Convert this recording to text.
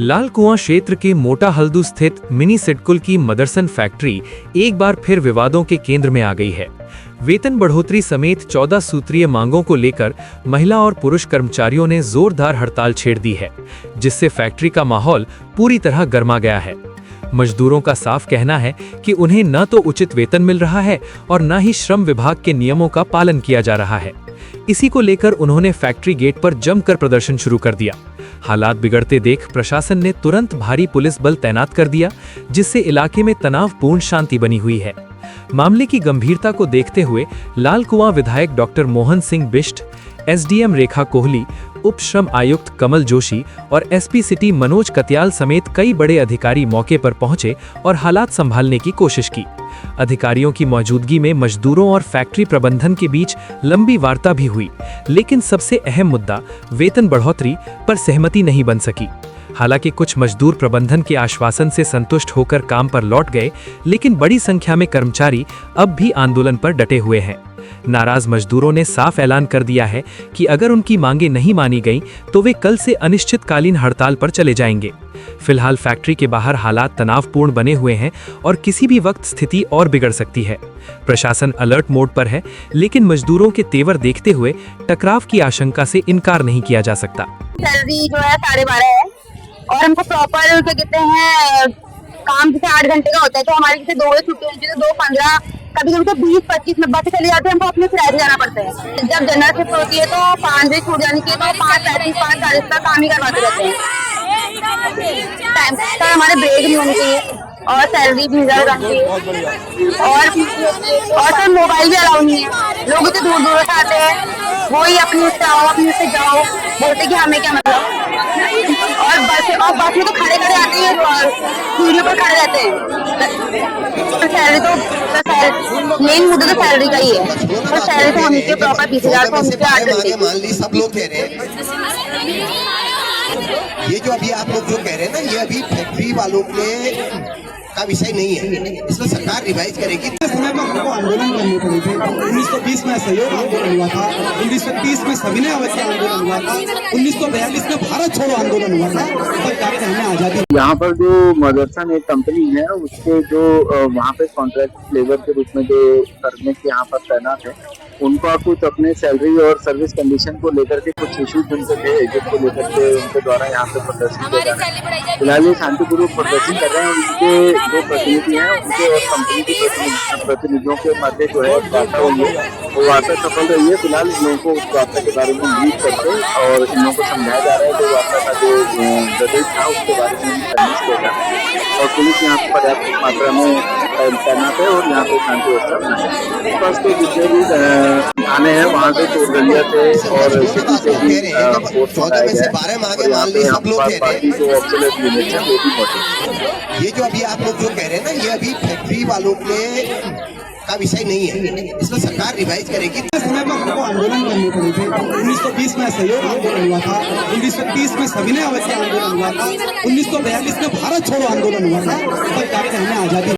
लाल कुआं क्षेत्र के मोटा हल्दू स्थित मिनी सिडकुल की मदरसन फैक्ट्री एक बार फिर विवादों के केंद्र में आ गई है। वेतन बढ़ोतरी समेत 14 सूत्रीय मांगों को लेकर महिला और पुरुष कर्मचारियों ने जोरदार हड़ताल छेड़ दी है, जिससे फैक्ट्री का माहौल पूरी तरह गर्मा गया है। मजदूरों का साफ कहना है कि उन्हें न तो उचित वेतन मिल रहा है और न ही श्रम विभाग के नियमों का पालन किया जा रहा है। इसी को लेकर उन्होंने फैक्ट्री गेट पर जमकर प्रदर्शन शुरू कर दिया। हालात बिगड़ते देख प्रशासन ने तुरंत भारी पुलिस बल तैनात कर दिया, जिससे इलाके में तनावपूर्ण शांति बनी हुई है। मामले की गंभीरता को देखते हुए लाल कुआं विधायक डॉक्टर मोहन सिंह बिष्ट, एसडीएम रेखा कोहली, उप श्रम आयुक्त कमल जोशी और एसपी सिटी मनोज कत्याल समेत कई बड़े अधिकारी मौके पर पहुंचे और हालात संभालने की कोशिश की। अधिकारियों की मौजूदगी में मजदूरों और फैक्ट्री प्रबंधन के बीच लंबी वार्ता भी हुई, लेकिन सबसे अहम मुद्दा वेतन बढ़ोतरी पर सहमति नहीं बन सकी। हालांकि कुछ मजदूर प्रबंधन के आश्वासन से संतुष्ट होकर काम पर लौट गए, लेकिन बड़ी संख्या में कर्मचारी अब भी आंदोलन पर डटे हुए हैं। नाराज मजदूरों ने साफ ऐलान कर दिया है कि अगर उनकी मांगें नहीं मानी गईं, तो वे कल से अनिश्चितकालीन हड़ताल पर चले जाएंगे। फिलहाल फैक्ट्री के बाहर हालात तनावपूर्ण बने हुए हैं और किसी भी वक्त स्थिति और बिगड़ सकती है। प्रशासन अलर्ट मोड पर है, लेकिन मजदूरों के तेवर देखते हुए टकराव की आशंका से इनकार नहीं किया जा सकता। सैलरी जो है 12.5 है और हमको प्रॉपर क्या कहते हैं काम जैसे 8 घंटे का होता है, तो हमारी जैसे 2 बजे छुट्टी होती है, 2:15 कभी कभी तो 20-25 में बस चले जाते हैं। हमको अपने किराए से जाना पड़ता है। जब जनरल शिफ्ट होती है तो 5 बजे छूट जानी चाहिए, तो 5:35 5:40 तक काम ही करवाते रहते हैं। टाइम पर हमारे ब्रेक नहीं होनी चाहिए और सैलरी भी ज्यादा रहनी चाहिए और सर मोबाइल भी अलाउ नहीं है। लोग इतने दूर दूर से आते हैं, वही अपनी उससे आओ अपनी उससे जाओ, बोलते कि हमें क्या मतलब। और बस में तो खड़े खड़े आते हैं, सीढ़ियों पर खड़े रहते हैं। सैलरी तो मेन मुद्दा तो सैलरी का ही है। तो सैलरी तो हमसे प्रॉपर 20,000 तो हमसे 8 घंटे। मान ली सब लोग कह रहे हैं, ये जो अभी आप लोग जो कह रहे हैं ना, ये अभी फैक्ट्री वालों के का विषय नहीं है। इसमें सरकार रिवाइज करेगी। समय में हमको आंदोलन करने पड़े थे। 1920 में सहयोग आंदोलन हुआ था, 1930 में सविनय अवज्ञा आंदोलन हुआ था, 1942 में भारत छोड़ो आंदोलन हुआ था, तब जाकर हमें आजादी। यहाँ पर जो मदरसन एक कंपनी है, उसके जो वहाँ पे कॉन्ट्रैक्ट लेबर के रूप में जो करने के यहाँ पर तैनात है, उनका कुछ अपने सैलरी और सर्विस कंडीशन को लेकर के कुछ इश्यूज उनसे थे, जिसको लेकर के उनके द्वारा यहाँ पे प्रदर्शन किया जा रहा है। फिलहाल ये शांतिपूर्वक प्रदर्शन कर रहे हैं। उनके जो प्रतिनिधि हैं, उनके और कंपनी के प्रतिनिधियों के मध्य जो है वार्ता हुई है, वो वार्ता सफल रही है। फिलहाल इन लोगों को उस वार्ता के बारे में ब्रीफ करके और इन लोगों को समझाया जा रहा है कि वार्ता का जो बजट था उसके बारे में कन्विंस किया जा रहा है और पुलिस यहाँ पर पर्याप्त मात्रा में तैनात है और यहाँ पे शांति व्यवस्था बस के जितने भी थाने हैं वहाँ से चोरगलिया से और सिटी से भी फोर्स मंगाया गया है और यहाँ पे हम बाकी जो ऑब्जर्वेट यूनिट है वो भी मौजूद। ये जो अभी आप लोग जो कह रहे हैं ना, ये अभी फैक्ट्री वालों के का विषय नहीं है। इसमें सरकार रिवाइज करेगी। समय में हमको आंदोलन करने पड़े थे। 1920 में सहयोग आंदोलन हुआ था, 1930 में सविनय अवज्ञा आंदोलन हुआ था, 1942 में भारत छोड़ो आंदोलन हुआ था, तब जाकर हमें आजादी।